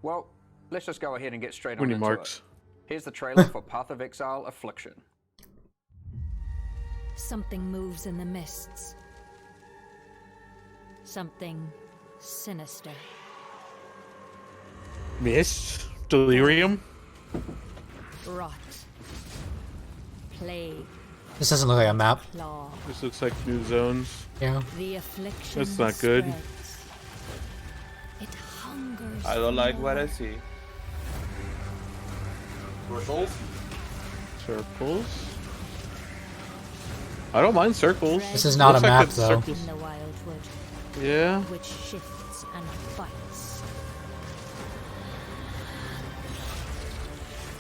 Well, let's just go ahead and get straight on Winnie into marks. it. Here's the trailer for Path of Exile: Affliction. Something moves in the mists. Something sinister. Mist? Delirium? Rot. Plague. This doesn't look like a map. Claw. This looks like new zones. Yeah. The affliction That's not good. spreads. It hungers. I don't like what I more. see. Circles? Circles? I don't mind circles. This is not Looks a like map, it's though. circles. In the wildwood, Yeah. which shifts and fights.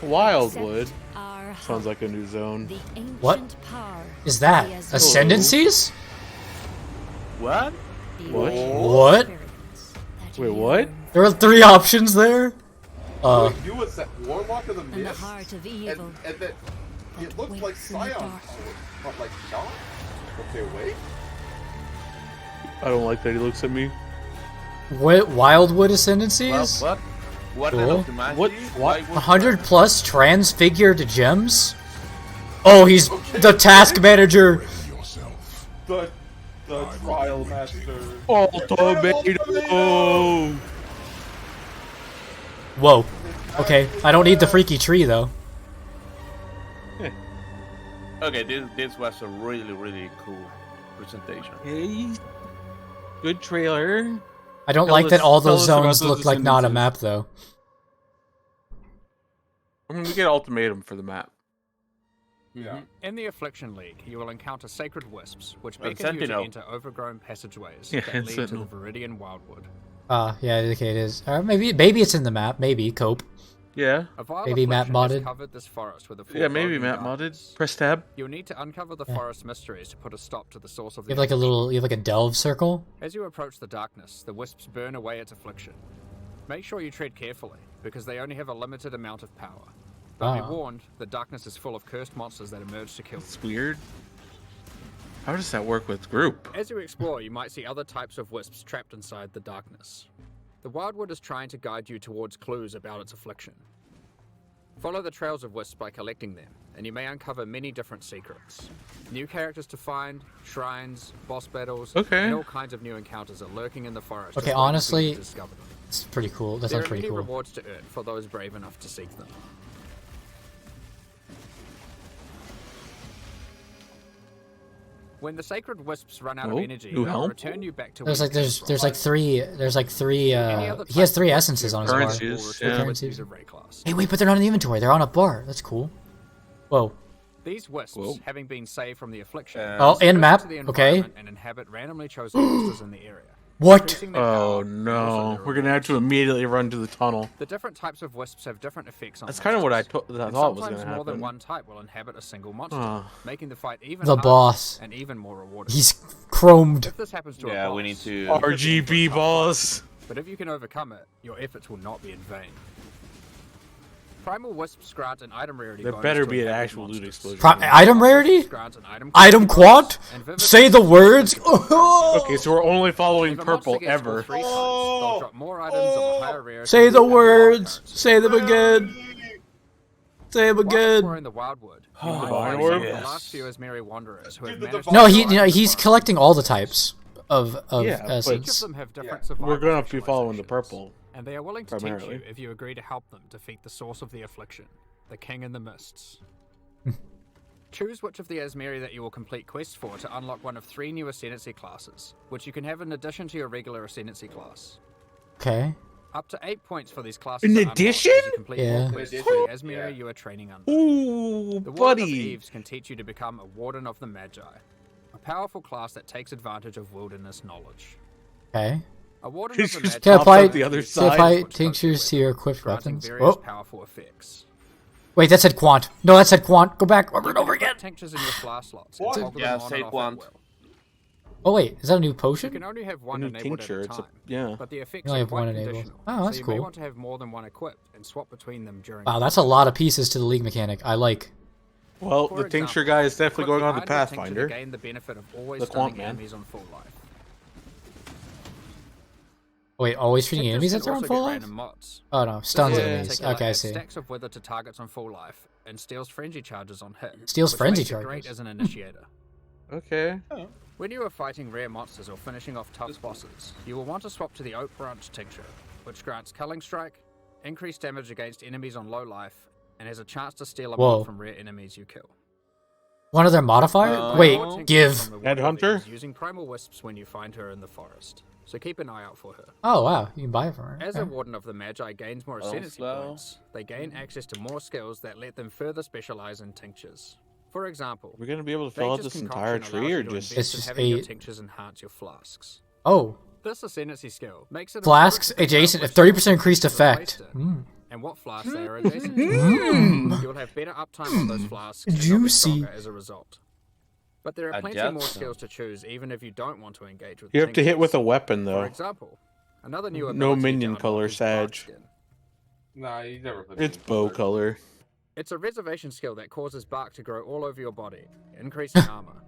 Wildwood. Accept our Sounds hope. like a new zone. The ancient What power is that? of the Ascendancies? What? The What? What? experience that Wait, what? yearns There are 3 options there. Wait, you was that Warlock of the in the Mist? heart of evil. And that it looked like waits in the Scion dark. power, but like not. Okay, wait. I don't like that he looks at me. What Wildwood Well, Ascendancies? what? What Cool. kind of humanity? What? Why would- 100 plus transfigured gems? Oh, he's the task manager. The trial master. Ultimatum! Whoa. Okay, I don't need the freaky tree though. Okay, this was a really cool presentation. Hey. Good trailer. I don't Tell like that us- all tell those us about zones those look like not a ascendancies. map though. I mean, we get ultimatum for the map. Yeah. In the Affliction League, you will encounter sacred wisps, which And beckon you to Sentinel. enter overgrown passageways Yeah, that and lead to the Sentinel. Viridian Wildwood. Yeah, okay, it is. Maybe it's in the map. Maybe cope. Yeah. A vile Maybe map affliction has modded. covered this forest with a Yeah, maybe foreboding map darkness. modded. Press tab. You'll need to uncover the forest mysteries to put a stop to the source of You the have like a little. You have like a delve circle. As you approach the darkness, the wisps burn away its affliction. Make sure you tread carefully, because they only have a limited amount of power. But be Ah. warned, the darkness is full of cursed monsters that emerge to kill you. It's weird. How does that work with group? As you explore, you might see other types of wisps trapped inside the darkness. The Wildwood is trying to guide you towards clues about its affliction. Follow the trails of wisps by collecting them, and you may uncover many different secrets. New characters to find, shrines, boss battles, Okay. and all kinds of new encounters are lurking in the forest. Okay, just waiting for you honestly, to discover them. It's pretty cool. That There sounds are pretty many cool. rewards to earn for those brave enough to seek them. When the sacred wisps run out of Oh, energy, new they'll helm? return you back to There's where like you came there's from. like three. There's like 3. Any other He has type 3 of essences on his bar. Currencies. will Yeah. return with Currencies. you to Ray class. Hey, wait, but they're not in the inventory. They're on a bar. That's cool. Whoa. These wisps, Whoa. having been saved from the affliction, Oh, disperse in map, into the okay. environment and inhabit randomly chosen monsters in the area. What? increasing their Oh power and also no. their We're gonna have to rewards. immediately run to the tunnel. The different types of wisps have different effects on That's kind of what I monsters, thought and was sometimes gonna more than happen. one type will inhabit a single monster, Ah. making the fight even The harder boss. and even more rewarding. He's chromed. If this happens to a Yeah, boss, we need to. it could be RGB a tough boss. fight, but if you can overcome it, your efforts will not be in vain. Primal wisps grant an item rarity There bonus better to be an inhabit actual loot monsters. explosion. Item rarity? Grants an item Item quant? and vivid Say the words. Okay, so we're only following If a monster purple gets all ever. 3 types, they'll drop more items of a higher rarity Say the than words. cards. Say them again. Say them While again. exploring the Wildwood, you might Divine find Orb? some of the Yes. last few Asmeri wanderers who have Dude, the managed No, to he survive you know, the he's forest. collecting all the types of Yeah, but- Each of essence. them have different Yeah. survival We're gonna be following the specializations, purple. and they are willing to teach primarily. you if you agree to help them defeat the source of the affliction, the King in the Mists. Choose which of the Asmeri that you will complete quests for to unlock one of 3 new Ascendancy classes, which you can have in addition to your regular Ascendancy class. Okay. Up to 8 points for these classes. In are unlocked addition? as you complete Yeah. more quests In for the addition? Asmeri Yeah. you are training under. Ooh, The Warden of buddy. Eves can teach you to become a Warden of the Magi, a powerful class that takes advantage of wilderness knowledge. Okay. A Warden He of the just Magi Can I pops apply, out the other can I side. apply Switch tinctures focus to your equipped granting weapons? various Oh, powerful effects. wait, that said quant. No, that said quant. Go back over and over again. Tinctures in your flask slots. What? And toggle Yeah, them on say and off at quant. will. Oh wait, is that a new You potion? can only have one new enabled tincture, at a it's a- time. yeah. But the effects You only are have one quite enabled. conditional. Oh, that's so you may cool. want to have more than one equipped and swap between them during. Wow, that's a lot of pieces to the league mechanic. I like. Well, For the tincture example, guy is definitely equip going on the the Iron Tincture to Pathfinder. gain the benefit of always The stunning Quant Man. enemies on full life. Wait, always treating Tinctures enemies can if they're on also full get life? random mods. Oh no, stuns This in enemies. particular Okay, I adds see. Stacks of wither to targets on full life and steals frenzy charges on hit. Steals which frenzy makes it great charges. as an initiator. Okay. When you are fighting rare monsters or finishing off tough bosses, you will want to swap to the Oak Branch Tincture, which grants Culling Strike, increased damage against enemies on low life, and has a chance to steal a Whoa. mod from rare enemies you kill. One of their modifiers? Oh. Buy Wait, more tinctures give. from the Wood Headhunter? Wizards using primal wisps when you find her in the forest, so keep an eye out for her. Oh wow, you can buy it from her. As a Okay. Warden of the Magi gains more Oh, ascendancy slow. points, they gain access to more skills that let them further specialize in tinctures. For example, We're gonna be able to fill out Nature's this entire Concoction tree, allows or you to just invest in just having your 8. tinctures enhance your flasks. Oh, This ascendancy skill makes it flasks important to figure out adjacent, which 30% tinctures increased are effect. placed in, and what flasks they are adjacent Mm. to. You'll have better uptime on those flasks and they'll be Juicy. stronger as a result. But there are plenty more Adjacent. skills to choose even if you don't want to engage with you have to hit tinctures. with a weapon For though. example, another new No ability minion to unlock color, is Bark Sag. Skin. Nah, you never played It's Minion bow Color. color. It's a reservation skill that causes bark to grow all over your body, increasing armor.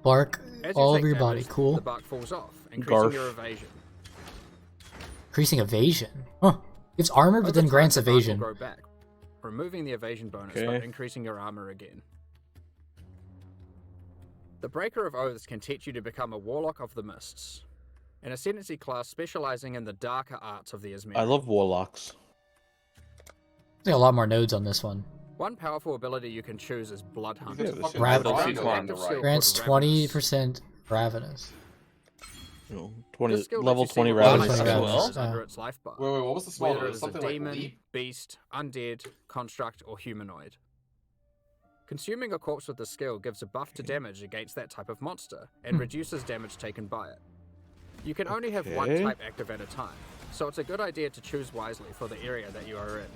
Bark As you all take over your body. damage, Cool. The bark falls off, increasing Garf. your evasion. Increasing evasion. Huh. Gives armor, but Over then time, grants the bark will evasion. grow back, removing the evasion bonus but Okay. increasing your armor again. The Breaker of Oaths can teach you to become a Warlock of the Mists, an ascendancy class specializing in the darker arts of the Izmir. I love warlocks. There's a lot more nodes on this one. One powerful ability you can choose is Blood Hunt. Because Yeah, fucking Rav- Rhino Ravenous. on the Active right. skill Grants called Ravenous. 20% ravenous. No, This 20 skill level lets you see 20 what Ravenous. kind of Ravenous. monster is Oh. under its life bar. Wait, what was the small Whether one? it is a Something demon, like leap? beast, undead, construct, or humanoid. Consuming a corpse with the skill gives a buff to damage against that type of monster, and reduces damage taken by it. You can only have one Okay. type active at a time, so it's a good idea to choose wisely for the area that you are in.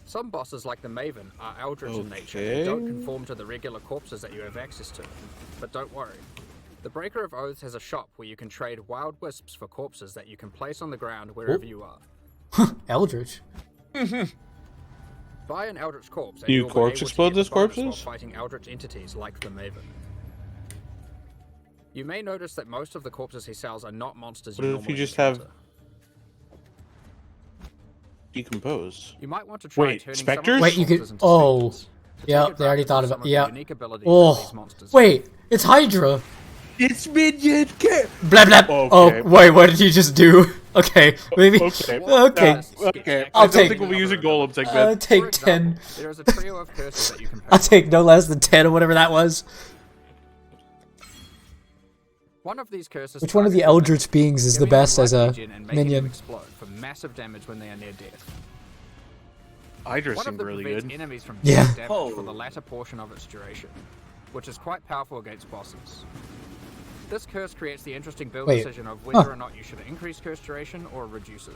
Some bosses like the Maven are eldritch in nature and don't Okay. conform to the regular corpses that you have access to. But don't worry. The Breaker of Oaths has a shop where you can trade wild wisps for corpses that you can place on the ground wherever you are. Eldritch. Buy an Eldritch corpse and Do you you'll be corpse able to explode get those the bonus while corpses? fighting Eldritch entities like the Maven. You may notice that most of the corpses he sells are not monsters What you if normally you just have encounter. decompose? You might want to try Wait, turning specters? some of Wait, these you could- monsters into oh. specters to take Yep, they already advantage thought of about- some of the yeah. unique abilities that these Oh, monsters wait, it's Hydra. It's minion kit. Blah blah. Okay. Oh, wait, what did he just do? Okay, maybe. Okay. Okay. Okay. I'll I don't take- think we'll be using golems like I'll that. take For 10. example, there is a trio of curses that you can I'll pick. take no less than 10 or whatever that was. One of these curses Which one of the targets Eldritch beings is the giving them best as light a regen and making them minion? explode for massive damage when they are near death. Hydra One of seemed them really prevents good. enemies from Yeah. taking damage Oh. for the latter portion of its duration, which is quite powerful against bosses. This curse creates the interesting build Wait, decision of whether huh. or not you should increase curse duration or reduce it.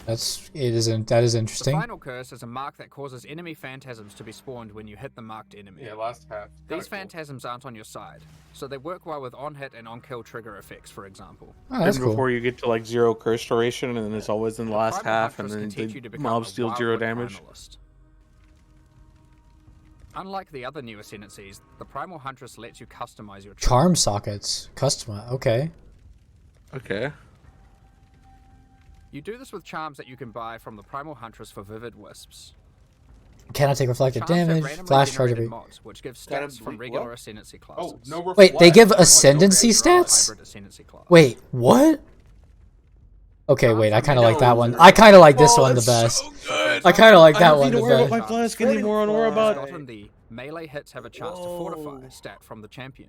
That is The interesting. final curse is a mark that causes enemy phantasms to be spawned when you hit the marked enemy. Yeah, last half. These Kinda cool. phantasms aren't on your side, so they work well with on-hit and on-kill trigger effects, for example. Oh, that's And cool. before you get to like 0 curse duration, and then it's always in the last Primal half, and Huntress then can teach you to the become mobs a deal 0 Wildwood damage. Primalist. Unlike the other new ascendancies, the Primal Huntress lets you customize your trigger. Charm sockets. Customize. Okay. Okay. You do this with charms that you can buy from the Primal Huntress for Vivid Wisps. Cannot take reflected Charms have damage. randomly Flash charge generated every. mods, which give Kinda stats from bleak- regular what? ascendancy classes. Oh, no reflect. Wait, they give Like, no ascendancy reflect. stats? Hybrid ascendancy class. Wait, what? Okay, Charms wait. I have kind of like that no one. reserve. I kind of like this one the best. I kind of like I that don't one need the to worry about best. my flask anymore. I don't worry It's about. gotten the melee hits have a chance to fortify stat from the champion,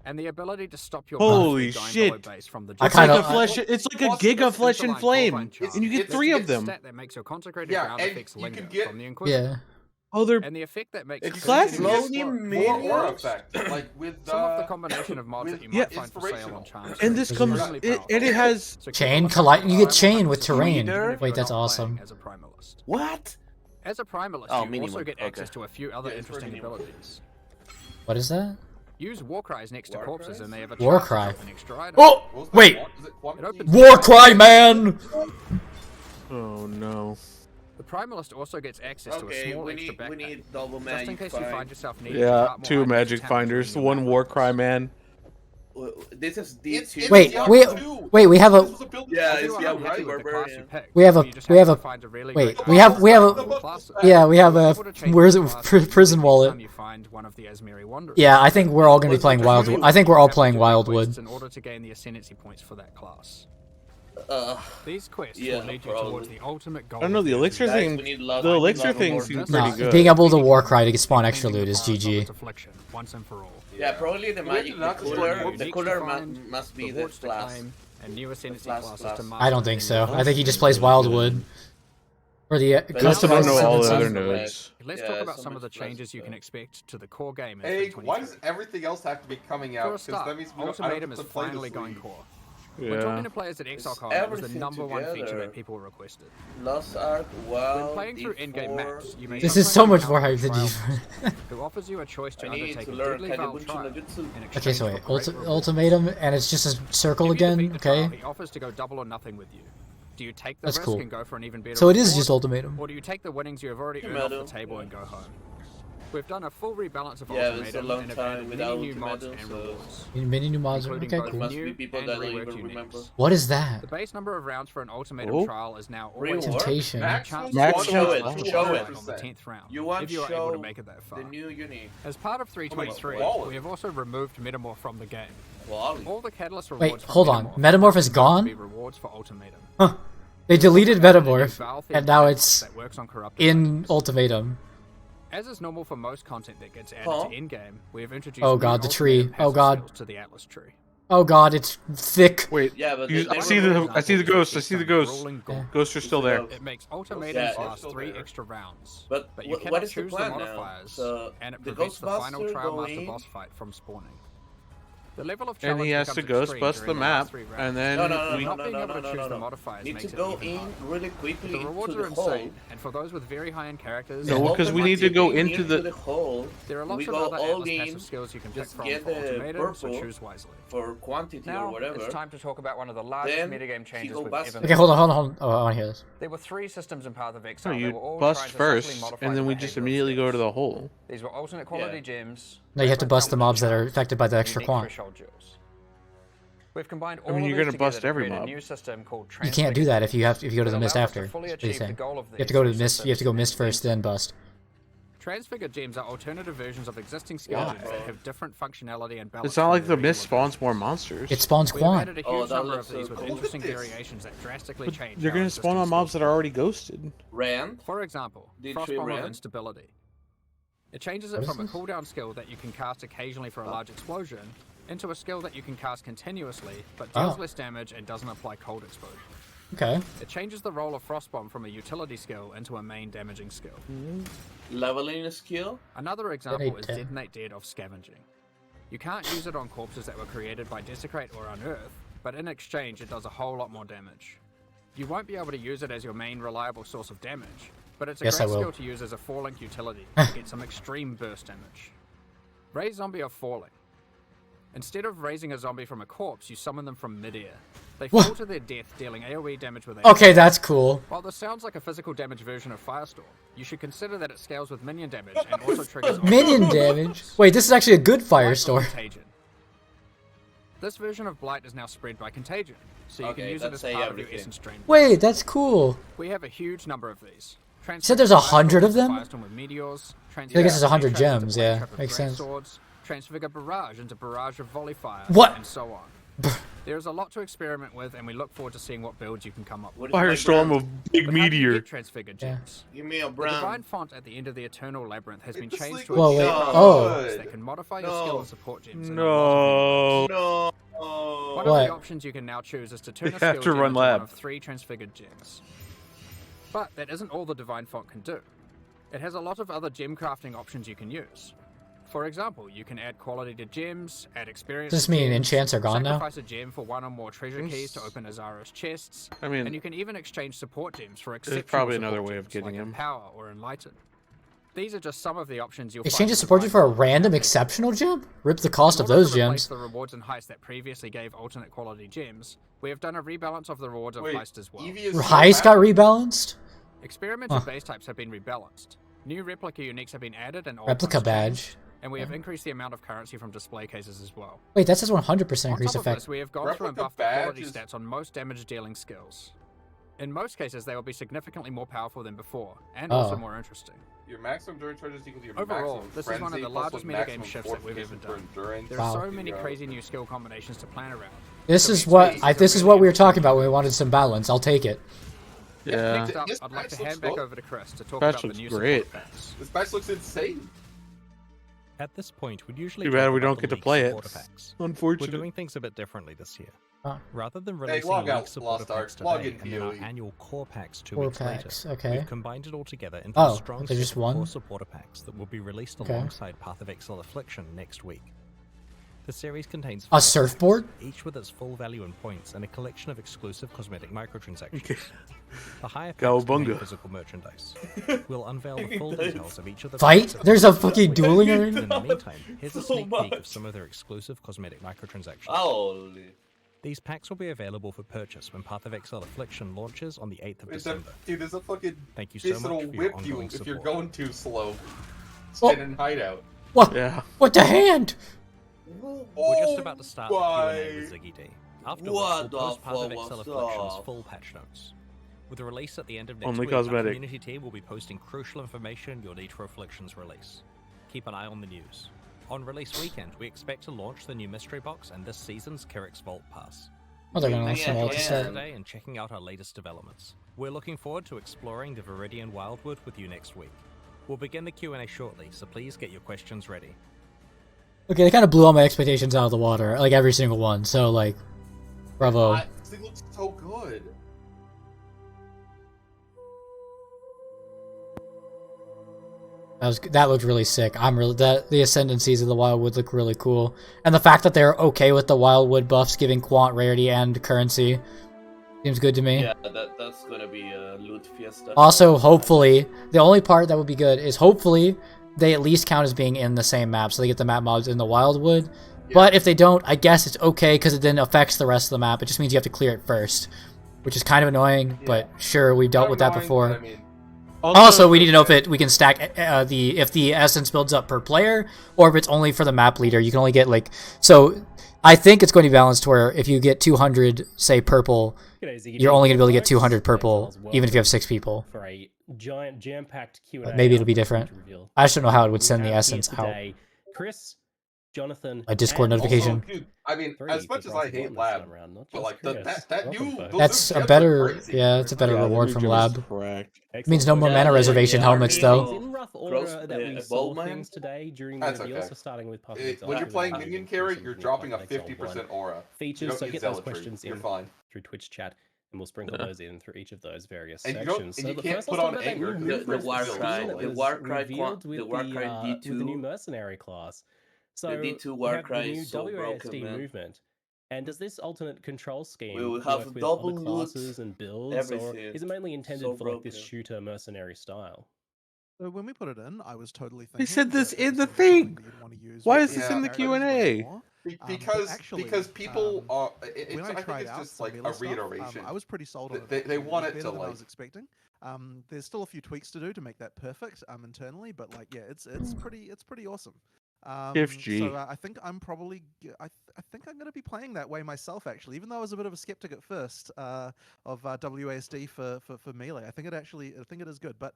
and the ability to stop your Holy buff from going shit. below base from the I It's kinda- like a flesh. It's like a Plus, giga it's flesh and Interline flame, Corvine charm. and you get It's 3 to of get them. stat that makes your consecrated Yeah, ground and effects you linger can get- from the Inquisitor. Yeah. Oh, they're And the effect that makes It's cursed classic. enemies Slowly explode. More aura minions. effect. Like with Some of the combination of mods that you with might find for sale inspirational. on charms. and this are comes extremely it, powerful. and it has So keep Chain a lookout collide. for You get Primal chain with Hunters terrain. even if Wait, you're that's not awesome. playing As a primalist. What? As a primalist, Oh, you minimum. also get access Okay. to a few other Yeah, it's for interesting minimum. abilities. What is that? Use war cries next to War corpses, cries? and they have a War chance to cry. drop an extra item. Oh, wait. It opens War cry, man. Oh no. The primalist also gets access to a Okay, small we extra need backpack. double Just in magic case you find find. yourself needing to Yeah, cart more 2 items magic to town finders, during your 1 map war runs. cry man. this is It's D2. Wait, Diablo we 2. we have This a was a build. Yeah, If it's you are Diablo unhappy 2 with the class you Barbarian. pick, We have a- you just we have have to a- find a really wait, great we have class. classes. yeah, we have a Able to change where's it? your class Prison every wallet. time you find one of the Asmiri Wanderers. Yeah, I think we're all gonna be What's playing the Wildwood. true? I think we're all You have to playing do Wildwood. quests in order to gain the ascendancy points for that class. These quests Yeah, will lead you probably. towards the ultimate goal. I don't know. of The elixir Guys, thing. we need lots- The we need elixir lots thing more seems distance. pretty Nah, good. being able to Warcry to spawn extra loot is GG. Affliction, once and for all. Yeah, probably the We have to magic, not the destroy cooler, corpses. the Uniques cooler to find, must be the rewards to class. claim, and new ascendancy class. classes to master. I don't think so. and I think he just plays Wildwood. Or the But Most of customized them know all the sentences. other Correct. nodes. Let's Yeah, talk about so some of the much less, changes you can expect to the core game in Hey, 3.23. why does everything else have to be coming out? For a 'Cause start, that means we don't, I don't Ultimatum have is to play finally this going league. core. When talking Yeah. to players at Exile It's Con, it was the everything number one feature together. that people requested. Lost Ark, WoW, When playing through in-game maps, you may This is sometimes so much more encounter hype than you. trial who offers you a choice to I need undertake to a learn deadly Val Kagebunshi trial no Jutsu. in Okay, exchange so for wait, great rewards. ultimatum, and it's just a circle If you again. defeat the trial, Okay, he offers to go double or nothing with you. Do you take the That's risk cool. and go for an even better so it is reward, just ultimatum. or do you take the winnings you have already earned off the Ultimatum, table yeah. and go home? We've done a full rebalance of Yeah, it's a Ultimatum long and have time added without many new mods and Ultimatum, so- rewards, Many new mods. including Okay, both cool. Must be new people and that don't reworked even uniques. remember. What is that? The base number of rounds for an Ultimatum Oh. trial is now always Reward? Temptation. Maximum Maximum squad show it, count show it. on the 10th round, You want if you are show able to make it that far. the new unit. As part of 3.23, wallet. we have also removed Metamorph from the game. Wally. All the Catalyst Wait, rewards from hold on. Metamorph Metamorph is will gone? be rewards for Ultimatum. Huh. They deleted We've added a new Metamorph, Val-themed and now class it's that works on corrupted in items. ultimatum. As is normal for most content that gets added Huh? to in-game, we have introduced Oh new god, the tree. Ultimatum Oh passive god. skills to the Atlas tree. Oh god, it's thick. Wait. Yeah, but You- they I see the ghosts. I see the ghosts. Grueling gore. Ghosts are still there. It makes Ultimatums Yeah, last still 3 there. extra rounds. But you what cannot is the choose plan the now? modifiers, So, and it the prevents the final Ghostbuster Trial Master going- boss fight from spawning. The level of And challenge he has to becomes ghost extreme bust the during last map, 3 rounds. and then No, we. Not being able to no, choose no, the no. modifiers Need makes to it go even in harder. really quickly The rewards into are the hole. insane, and for those with very high-end characters, No, because we need to go into the- hole. there are lots we of go other all Atlas in, passive skills you can pick just from get for the Ultimatum, so purple choose wisely. for quantity Now, or whatever. it's time to talk about one of the largest Then metagame he changes go we've bust ever it. Okay, hold on. Oh, I want to hear this. There were 3 systems in Path of No, Exile. They you were all bust trying to subtly first, modify and the then we just behavior of immediately go to skills. the hole. These were alternate quality Yeah. gems. No, you have to bust the mobs that are different affected by the extra unique quant. threshold jewels. We've combined all I mean, of you're these gonna together bust to every create a mob. new system called You can't do that if you go to the That mist allows us to after. fully That's what he's achieve the saying. goal of You have to go to the these mist. You have to go mist systems. first, then bust. Transfigured gems are alternative versions of existing skill Why? gems that have different functionality and balance. It's not from like their the mist original spawns more monsters. It spawns We have quant. added a Oh, huge that number looks of these so with cool. interesting Look at this. variations that drastically But change. you're how gonna spawn on existing mobs that skills are work. already ghosted. Rand. For example, Did Frostbomb you of ran? Instability. It changes it What is from a this? cooldown skill that you can cast occasionally for a large explosion into a skill that you can cast continuously, but deals Oh. less damage and doesn't apply cold exposure. Okay. It changes the role of Frostbomb from a utility skill into a main damaging skill. Leveling a skill. Another example is Detonate Detonate Dead of Scavenging. You can't use it on corpses that were created by Desecrate or Unearth, but in exchange it does a whole lot more damage. You won't be able to use it as your main reliable source of damage, but it's a Yes, I great will. skill to use as a Falling utility to get some extreme burst damage. Raise Zombie of Falling. Instead of raising a zombie from a corpse, you summon them from mid-air. They fall What? to their death, dealing AoE damage with Okay, that's cool. While this sounds like a physical damage version of Firestorm, you should consider that it scales with minion damage and also triggers Minion damage. Wait, this is actually a good Blight of firestorm. Contagion. This version of Blight is now spread by Contagion, so you can Okay, use it that's as say part of your everything. essence drain. Wait, that's cool. We have a huge number of these. said there's 100 of them? Firestorm with meteors. I guess there's 100 gems, yeah, makes sense. Swords, transfigure Barrage into Barrage of Volley Fire, What? and so on. There's a lot to experiment with, and we look forward to seeing what builds you can come up with. What is my Firestorm brand? of big But how do you meteor. get transfigured Yeah. gems? Give me a The divine brand. font at the end of the Eternal Labyrinth has been This changed league to was Whoa, wait. so Oh. good. that can modify your No. skill and support gems. in a lot of No. No. One of What? the options you can now choose is to turn a You skill have to gem run into lab. one of 3 transfigured gems. But that isn't all the divine font can do. It has a lot of other gem crafting options you can use. For example, you can add quality to gems, add experience. Does this to mean gems, enchants are gone now? sacrifice a gem for 1 or more treasure keys to open Azaro's chests. I mean, and you can even exchange support gems for exceptional probably another support way of gems getting like him. Empower or Enlighten. These are just some of the options you'll Exchange find a in support gem for a Divine Font. random exceptional gem? Rip the cost of In order those to replace gems. the rewards and heists that previously gave alternate quality gems, we have done a rebalance of the rewards of Wait, heist as well. Eevee is so Heist got happy. rebalanced? Experimental base types have been rebalanced. New replica uniques have been added and old Replica ones badge. changed. And we have increased the amount of currency from display cases as well. Wait, that says 100% On increase top of effect. this, we have gone through and Replica buffed the quality badges- stats on most damage-dealing skills. In most cases, they will be significantly more powerful than before, and also Oh. more interesting. Your maximum endurance charge is equal to your Overall, maximum this is one of frenzy the plus largest with metagame maximum shifts that we've ever fortification for done. endurance. There Wow. are so many crazy new skill combinations to plan around. This So is each what piece I. is a This is really what we were interesting talking about when we feature. wanted some balance. I'll take it. Yeah. Next up, This I'd like to patch hand looks back good. over to Chris to talk Patch about the looks new great. support packs. This patch looks insane. At this point, we'd usually Too bad talk we about don't the get to league play it. supporter packs. We're Unfortunate. doing things a bit differently this year. Oh. Rather than Hey, releasing log league out, supporter Lost packs Ark. Log today in and then our PoE. annual core packs 2 Core weeks packs, later, okay. we've combined it all together into Oh, a strong there's set just of one? core supporter packs that will be released Okay. alongside Path of Exile Affliction next week. The series contains A 5 surfboard? packs, each with its full value in points and a collection of exclusive cosmetic microtransactions. The higher packs Cowabunga. contain physical merchandise. We'll unveil the full details of each of the Fight? packs in There's a video. fucking dueling In arena? the meantime, here's a So sneak peek much. of some of their exclusive cosmetic microtransactions. Holy. These packs will be available for purchase when Path of Exile Affliction launches on the 8th of It's a, December. dude, there's a fucking Thank you so beast much that'll for your whip you ongoing if you're support. going too slow. Oh. Stand in hideout. What? Yeah. What the hand? We're just about to start the Q&A with my- Ziggy D. Afterwards, What we'll post the Path of fuck Exile was Affliction's that? full patch notes. With the release at the end of next Only week, our cosmetic. community team will be posting crucial information you'll need for Affliction's release. Keep an eye on the news. On release weekend, we expect to launch the new mystery box and this season's Kyrix Vault Pass. Oh, they're gonna launch Yeah, some yeah. multi-set. Today and checking out our latest developments. We're looking forward to exploring the Viridian Wildwood with you next week. We'll begin the Q&A shortly, so please get your questions ready. Okay, they kind of blew all my expectations out of the water, like every single one. So, like, bravo. This thing looks so good. That looked really sick. The ascendancies of the Wildwood look really cool, and the fact that they're okay with the Wildwood buffs giving quant rarity and currency seems good to me. Yeah, that's gonna be a loot fiesta. Also, hopefully, the only part that would be good is hopefully they at least count as being in the same map, so they get the map mods in the Wildwood. But if they don't, I guess it's okay because it then affects the rest of the map. It just means you have to clear it first, which is kind of annoying. But sure, we dealt with that Annoying, before. but I mean, Also, we need to know if we can stack if the essence builds up per player, or if it's only for the map leader. You can only get so. I think it's going to be balanced to where if you get 200, say purple, you're only going to be able to get 200 purple, even if you have 6 people. For a giant jam-packed Q&A. Maybe it'll be different. I just don't know how it would send the essence out. Chris, Jonathan, A Discord and notification. also, dude, I mean, three as much for as Bronze I hate One this Lab, time around, not but just like Chris. that Welcome, new, folks. those That's new a gems better, are crazy. yeah, it's a better Yeah, reward the from new Lab. gems is correct. It means no more mana reservation helmets, though. In rough Gross, order that we a saw Bowman? things today during the That's reveal, okay. so starting with Path of When Exile, you're we've playing been minion through carry, some you're of dropping a Path of Exile 50% 1 aura. You features, don't so need get those zealotry. questions You're in fine. through Twitch chat, and we'll sprinkle those in through each of those various And you sections. don't- and So you but can't first, put let's talk on about that anger. new The movement Warcry- scheme that the was Warcry revealed the with Warcry with the new D2. mercenary class. So The D2 we have the Warcry new is so broken, WASD man. movement. And does this alternate control scheme We will have work with double other loot, classes and builds, or everything. is it mainly intended So for like this broken. shooter mercenary style? So when we put it in, I was totally thinking. said this that it in was the gonna be something thing. that you'd wanna use Why with is this Yeah. in the characters Q&A? way more. Because actually, because people are. When I I think tried it's out just some like melee a stuff, reiteration. I was pretty sold on it. They actually. want was it better to, than I like- was expecting. There's still a few tweaks to do to make that perfect internally, but like yeah, it's pretty awesome. Shift G. So I think I'm probably I think I'm going to be playing that way myself actually, even though I was a bit of a skeptic at first of WASD for melee. I think it is good, but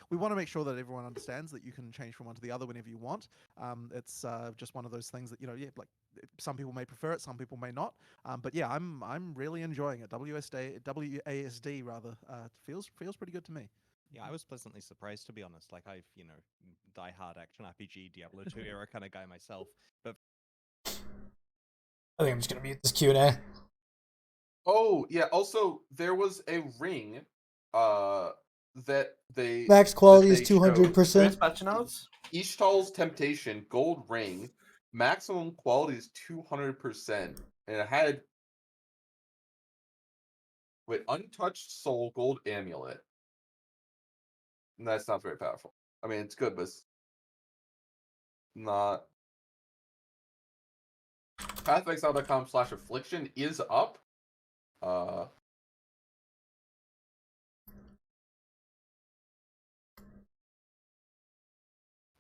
we want to make sure that everyone understands that you can change from one to the other whenever you want. It's just one of those things that like some people may prefer it, some people may not. But yeah, I'm really enjoying it. WASD rather feels pretty good to me. Yeah, I was pleasantly surprised, to be honest. Like, I've, die-hard action RPG, Diablo 2 era kind of guy myself. But I think I'm just gonna mute this Q&A. Oh yeah. Also, there was a ring, that they Max quality that is they showed. 200%. Patch notes? Ishtal's Temptation gold ring, maximum quality is 200%, and it had with untouched soul gold amulet. And that's not very powerful. I mean, it's good, but it's not. PathofExile.com/affliction is up.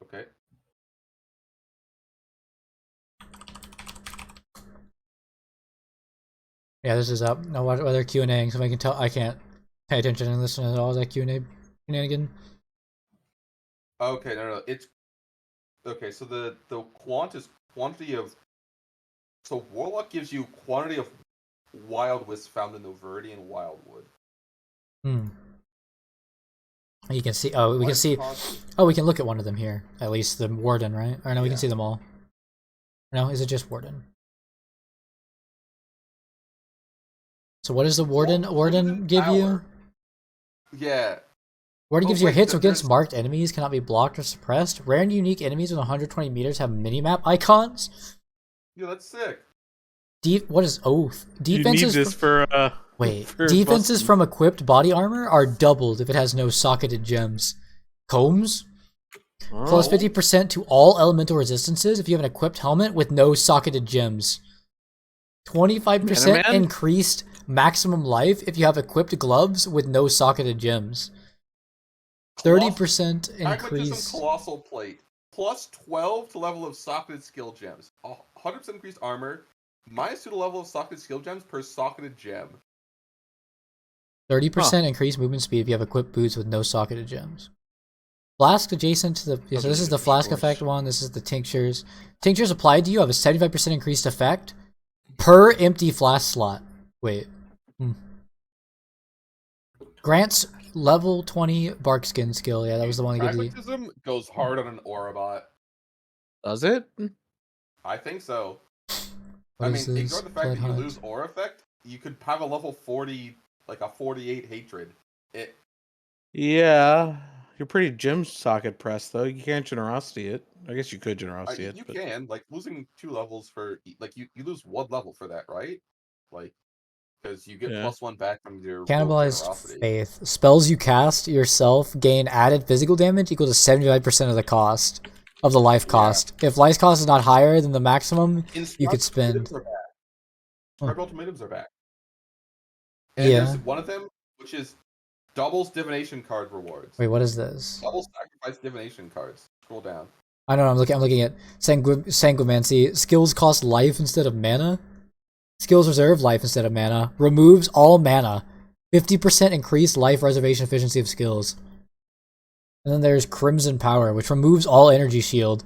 Okay. Yeah, this is up. No, what other Q&A? So I can tell I can't pay attention and listen to all that Q&A shenanigan. Okay, no, it's okay. So the quant is quantity of. So Warlock gives you quantity of wild wisp found in the Viridian Wildwood. Hmm. You can see. Oh, we can Life see. cost- Oh, we can look at one of them here. At least the Warden, right? Or no, we can Yeah. see them all. No, is it just Warden? So what does the Warden Crimson give you? Power. Yeah. Warden Oh, gives you wait, hits against there's- marked enemies cannot be blocked or suppressed. Rare and unique enemies within 120 meters have minimap icons. Yeah, that's sick. What is oath? You need Defenses this for wait. for Defenses busting. from equipped body armor are doubled if it has no socketed gems. Combs Oh. plus 50% to all elemental resistances if you have an equipped helmet with no socketed gems. 25% Man. increased maximum life if you have equipped gloves with no socketed gems. 30% Pragmatism increase. Colossal Plate. Plus 12 to level of socketed skill gems. 100% increased armor. Minus 2 to level of socketed skill gems per socketed gem. 30% increased movement speed if you have equipped boots with no socketed gems. Flask adjacent to the... So this is the flask effect one. This is the tinctures. Tinctures applied to you have a 75% increased effect per empty flask slot. Wait. Grants level 20 bark skin skill. Yeah, that was the one that gives you... Pragmatism goes hard on an aura bot. Does it? I think so. What I is mean, this? ignore the fact Blood that you Hunt. lose aura effect. You could have a level 40, like a 48 hatred. Yeah. You're pretty gem socket pressed though. You can't generosity it. I guess you could generosity it. You But... can, like, losing 2 levels for, like, you lose 1 level for that, right? Like, because you get Yeah. +1 back from your Cannibalized generosity. Faith. Spells you cast yourself gain added physical damage equal to 75% of the cost. Of the life cost. If life cost is not higher than the maximum, you could spend... Ultimatums are back. Spread ultimatums are back. And Yeah. there's one of them, which is doubles divination card rewards. Wait, what is this? Double sacrifice divination cards. Scroll down. I don't know, I'm looking at Sanguimancy. Skills cost life instead of mana. Skills reserve life instead of mana. Removes all mana. 50% increased life reservation efficiency of skills. And then there's Crimson Power, which removes all energy shield.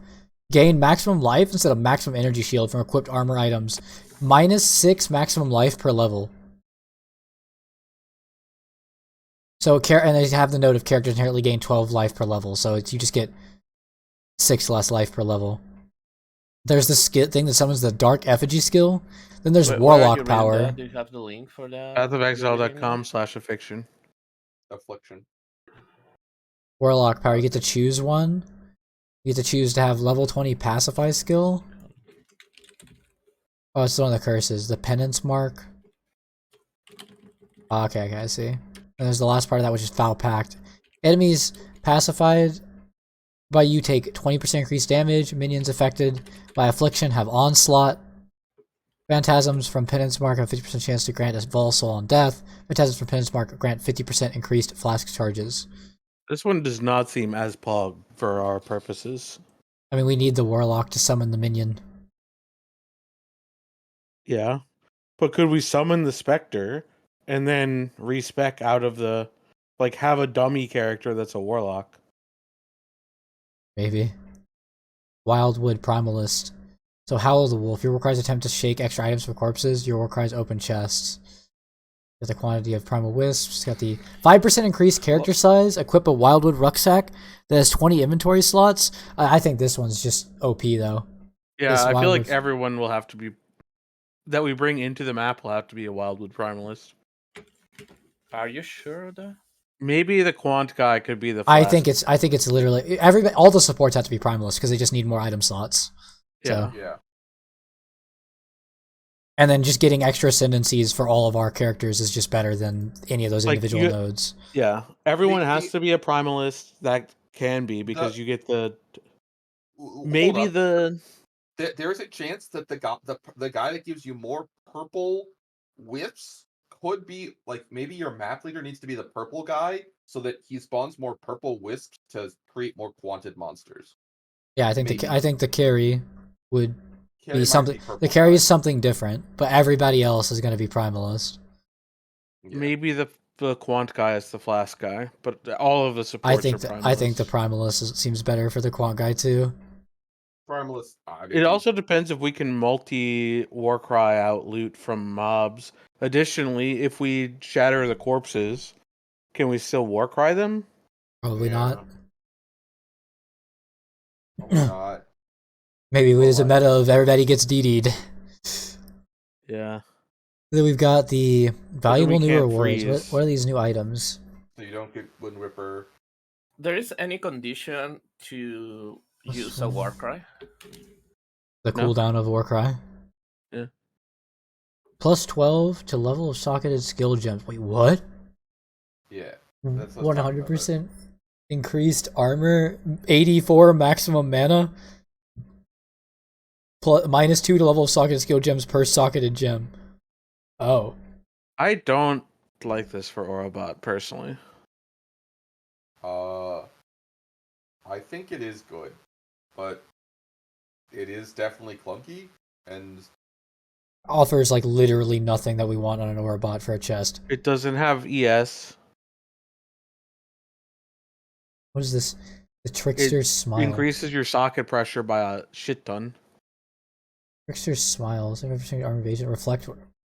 Gain maximum life instead of maximum energy shield from equipped armor items. -6 maximum life per level. So, and they have the note of characters inherently gain 12 life per level, so you just get 6 less life per level. There's the skill thing that summons the Dark Effigy skill. Then there's Warlock Power. Do you have the link for that? Pathofexile.com/affliction. Affliction. Warlock Power. You get to choose one. You get to choose to have level 20 Pacify skill. Oh, it's one of the curses. The Penance Mark. Oh, okay, I see. And there's the last part of that, which is Foul Pact. Enemies pacified by you take 20% increased damage. Minions affected by Affliction have Onslaught. Phantasms from Penance Mark have 50% chance to grant a Vol Soul on death. Phantasms from Penance Mark grant 50% increased flask charges. This one does not seem as pog for our purposes. I mean, we need the Warlock to summon the minion. Yeah. But could we summon the Spectre and then respec out of the... Like, have a dummy character that's a Warlock? Maybe. Wildwood Primalist. So Howl the Wolf. Your requires attempt to shake extra items from corpses. Your requires open chests. Got the quantity of primal wisps. Got the 5% increased character size. Equip a Wildwood rucksack that has 20 inventory slots. I think this one's just OP though. Yeah, This I feel like Wildwood- everyone will have to be... That we bring into the map will have to be a Wildwood Primalist. Are you sure of that? Maybe the Quant guy could be the I flask. think it's literally all the supports have to be primalist because they just need more item slots. Yeah. So. Yeah. And then just getting extra ascendancies for all of our characters is just better than any of those Like, individual nodes. Yeah, everyone has to be a Primalist. That can be because you get the... Maybe the... There is a chance that the guy that gives you more purple whips could be, like, maybe your map leader needs to be the purple guy so that he spawns more purple wisps to create more quanted monsters. Yeah, I think the carry would Carry be might something. be purple The carry is side. something different, but everybody else is going to be primalist. Yeah. Maybe the quant guy is the flask guy, but all of the supports are primalists. I think the primalist seems better for the quant guy too. Primalist. It also depends if we can multi Warcry out loot from mobs. Additionally, if we shatter the corpses, can we still Warcry them? Probably not. Probably not. Maybe Well, there's a meta of everybody gets DD'd. Yeah. Then we've got the valuable new can't rewards. freeze. What are these new items? So you don't get Wind Ripper. There is any condition to use a Warcry? The No. cooldown of Warcry. Yeah. Plus 12 to level of socketed skill gems. Wait, what? Yeah. 100% increased armor, 84 maximum mana, minus 2 to level of socketed skill gems per socketed gem. Oh. I don't like this for Orobot personally. I think it is good, but it is definitely clunky and Offers like literally nothing that we want on an Orobot for a chest. It doesn't have ES. What is this? The Trickster's Smile. Increases your socket pressure by a shit ton. Trickster's Smile. 7% armor evasion. Reflect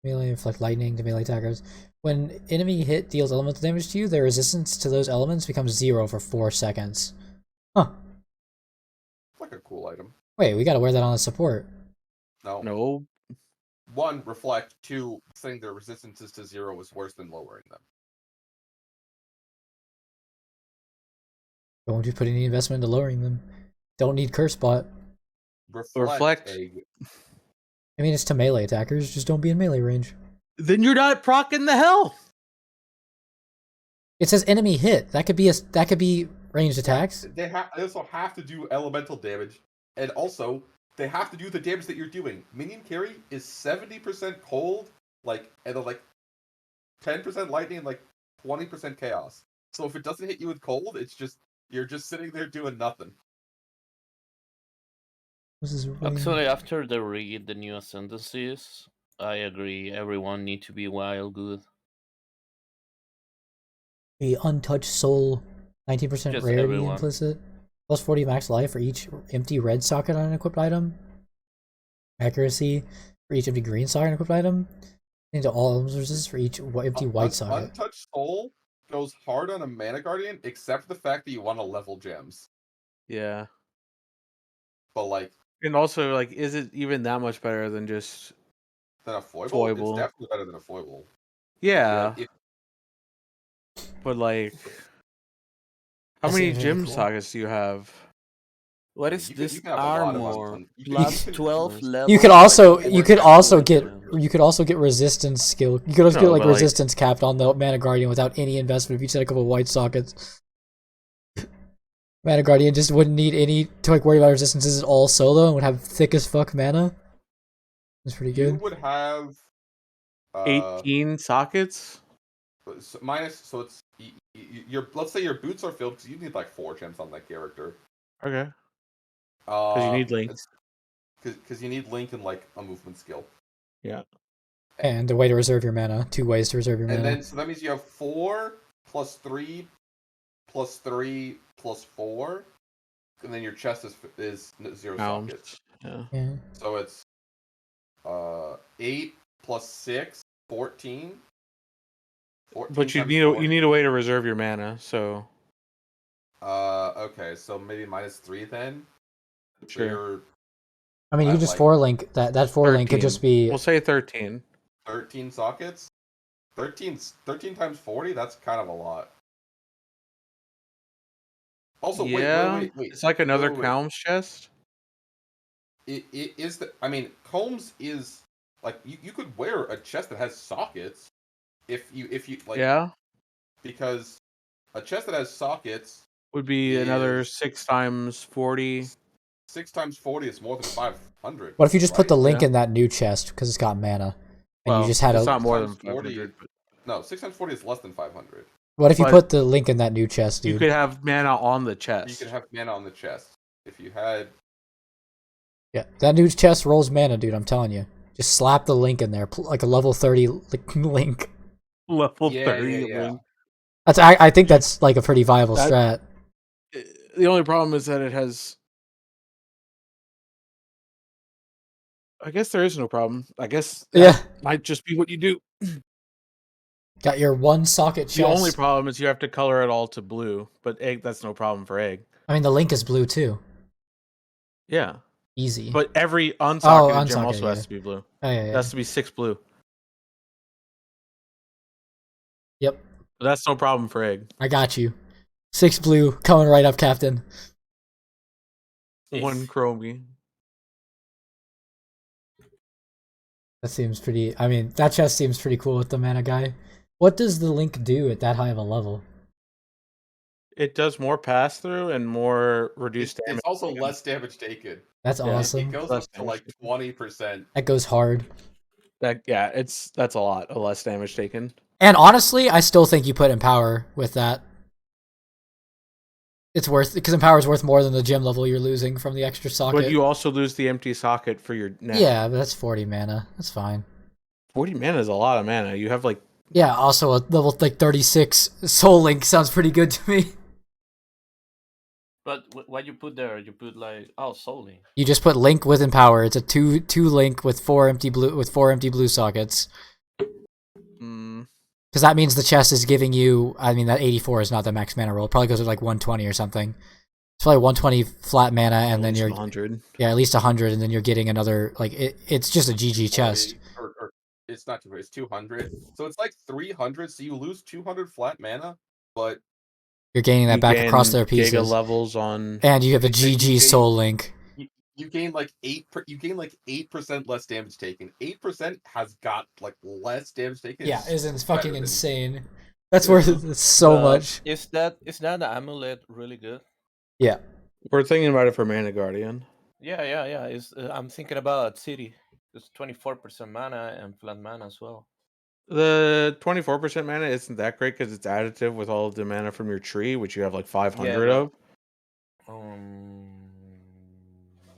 melee, reflect lightning to melee attackers. When enemy hit deals elemental damage to you, their resistance to those elements becomes 0 for 4 seconds. Huh. it's like a cool item. Wait, we gotta wear that on the support. No. 1, reflect. 2, saying their resistances to 0 is worse than lowering them. Don't you put any investment into lowering them. Don't need Curse Bot. Reflect. I mean, it's to melee attackers, just don't be in melee range. Then you're not proccing the hell. It says enemy hit. That could be ranged attacks. They also have to do elemental damage, and also they have to do the damage that you're doing. Minion carry is 70% cold, and then 10% lightning and 20% chaos. So if it doesn't hit you with cold, you're just sitting there doing nothing. Actually, after the read the new ascendancies, I agree. Everyone need to be wild good. The Untouched Soul, 19% Just rarity everyone. implicit. Plus 40 max life for each empty red socket on an equipped item. Accuracy for each empty green socket on an equipped item. Into all elements resistance for each empty white socket. Untouched Soul goes hard on a Mana Guardian, except for the fact that you want to level gems. Yeah. But and also is it even that much better than just than a foible? foible? It's definitely better than a foible. Yeah. Yeah, But how That many seems really gem cool. sockets do you have? What is you can this have a lot of armor? them. Plus 12 levels. You could also get resistance skill. You could also No, get but, resistance capped on the Mana Guardian without any investment if you set a couple of white sockets. Mana Guardian just wouldn't need any to worry about resistances at all solo and would have thick as fuck mana. That's pretty You good. would have 18 sockets? so it's let's say your boots are filled because you need 4 gems on that character. Okay. Because you need links. Because you need link and a movement skill. Yeah. And a way to reserve your mana. 2 ways to reserve your mana. And then so that means you have 4 plus 3 plus 3 plus 4, and then your chest is 0 sockets. Yeah. So it's 8 plus 6, 14. 14 But you times need 4. you need a way to reserve your mana, so Okay, so maybe -3 then. sure. I mean, you just 4-link that 4-link could 13. just be. We'll say 13. 13 sockets. 13 times 40. That's kind of a lot. Also, wait. It's like another wait. Calm's chest. It is the. I mean, Combs is you could wear a chest that has sockets if you Yeah. because a chest that has sockets Would be another is 6 times 40. 6 times 40 is more than 500. What if you just put the link Yeah. in that new chest because it's got mana, and Well, you just had it's a. not more than 40. 500. But No, 6 times 40 is less than 500. What if you but put the link in that new chest, dude? you could have mana on the chest. You could have mana on the chest if you had. Yeah, that dude's chest rolls mana, dude. I'm telling you. Just slap the link in there, like a level 30 link. Level Yeah, 30 yeah. link. I think that's like a pretty viable strat. The only problem is that it has. I guess there is no problem. I guess that Yeah. might just be what you do. Got your one socket The only chest. problem is you have to color it all to blue, but egg, that's no problem for egg. I mean, the link is blue too. Yeah. Easy. But every Oh, unsocketed gem unsocketed, also yeah. has to be blue. Oh, yeah, It yeah. has to be 6 blue. Yep. But that's no problem for egg. I got you. 6 blue, coming right up, Captain. 1 chromie. That seems pretty... I mean, that chest seems pretty cool with the mana guy. What does the link do at that high of a level? It does more pass through and more reduced damage. It's also less damage taken. That's Yeah, awesome. It goes less up to like damage 20%. That goes hard. That's a lot of less damage taken. And honestly, I still think you put Empower with that. It's worth... Because Empower is worth more than the gem level you're losing from the extra socket. But you also lose the empty socket for your net. Yeah, but that's 40 mana. That's fine. 40 mana is a lot of mana. You have like... Yeah, also a level like 36 Soul Link sounds pretty good to me. But what you put there? You put like Soul Link. You just put Link with Empower. It's a two link with four empty blue sockets. Because that means the chest is giving you. I mean, that 84 is not the max mana roll. It probably goes to like 120 or something. It's probably 120 flat mana, and then you're 100. Yeah, at least 100, and then you're getting another like it's just a GG chest. Or it's not 200. It's 200. So it's like 300. So you lose 200 flat mana, but You're gaining that back across their pieces. Giga levels on, and you have a GG Soul Link. You gain like 8% less damage taken. 8% has got like less damage taken. Yeah, isn't fucking than... insane. That's worth so much. Is that the amulet really good? Yeah, we're thinking about it for Mana Guardian. Yeah. I'm thinking about City. It's 24% mana and flat mana as well. The 24% mana isn't that great because it's additive with all of the mana from your tree, which you have like 500 of.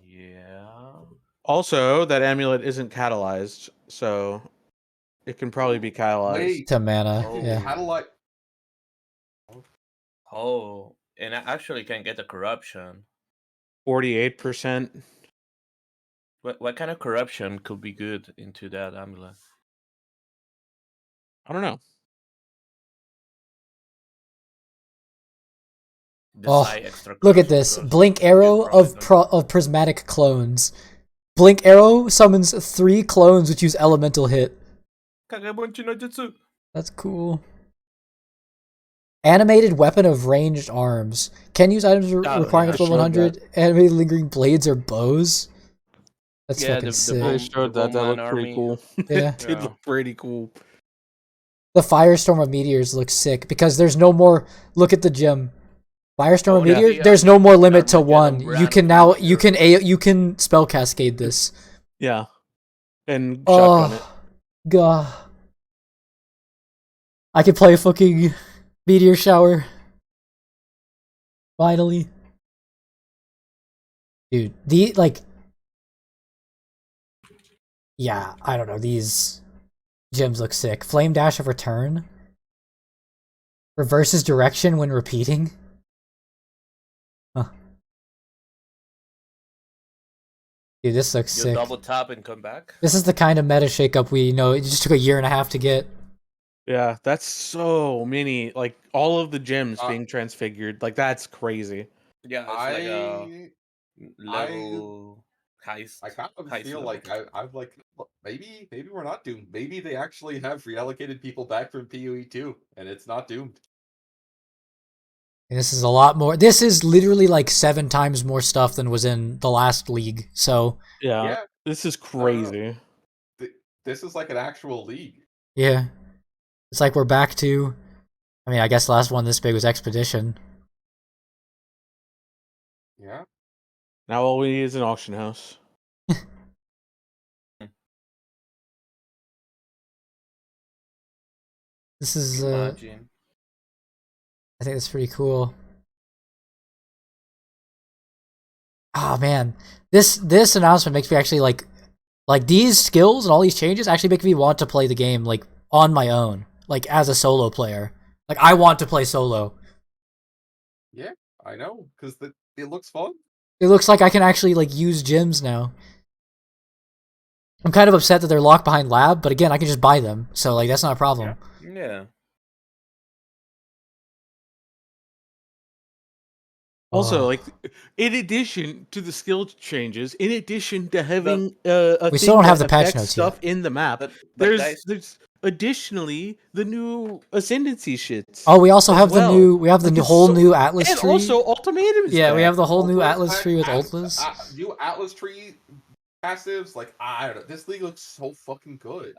Yeah. Also, that amulet isn't catalyzed, so it can probably be catalyzed. Wait, to mana. Yeah. Catalyze. Oh, and I actually can get the corruption. 48%. What kind of corruption could be good into that amulet? I don't know. Look at this. Blink Arrow of Prismatic Clones. Blink Arrow summons 3 clones which use Elemental Hit. That's cool. Animated Weapon of Ranged Arms. Can use items requiring up to 100. Animated Lingering Blades or Bows. That's fucking sick. They showed that. That looked pretty cool. Yeah. It did look pretty cool. The Firestorm of Meteors looks sick because there's no more... Look at the gem. Firestorm of Meteor, there's no more limit to 1. You can now... You can spell cascade this. Yeah. And shotgun it. God. I can play fucking Meteor Shower. Finally. Dude, yeah, I don't know, these gems look sick. Flame Dash of Return. Reverses direction when repeating. Huh. Dude, this looks sick. Double tap and come back. This is the kind of meta shakeup we know. It just took a year and a half to get. Yeah, that's so many. Like all of the gems being transfigured. Like that's crazy. Yeah, it's level heist. I kind of feel level. like I've like maybe we're not doomed. Maybe they actually have reallocated people back from PoE 2, and it's not doomed. And this is a lot more. This is literally like 7 times more stuff than was in the last league. So yeah. This is crazy. This is like an actual league. Yeah, it's like we're back to. I mean, I guess the last one this big was Expedition. Yeah. Now all we need is an auction house. This is. I think that's pretty cool. Oh man, this announcement makes me actually like these skills and all these changes actually make me want to play the game like on my own, like as a solo player. Like I want to play solo. Yeah, I know, because it looks fun. It looks like I can actually like use gyms now. I'm kind of upset that they're locked behind lab, but again, I can just buy them, so like that's not a problem. Yeah. Also, Oh. like, in addition to the skill changes, in addition to having a We thing still don't have that the patch affects notes stuff yet. in the map, But there's guys, additionally the new ascendancy shits. Oh, we also as have well. the Like, it's whole so- new Atlas and tree. also ultimatum is Yeah, we back. have the whole new Ultras, Atlas tree with Ultlas. New Atlas tree passives. Like I don't know, this league looks so fucking good.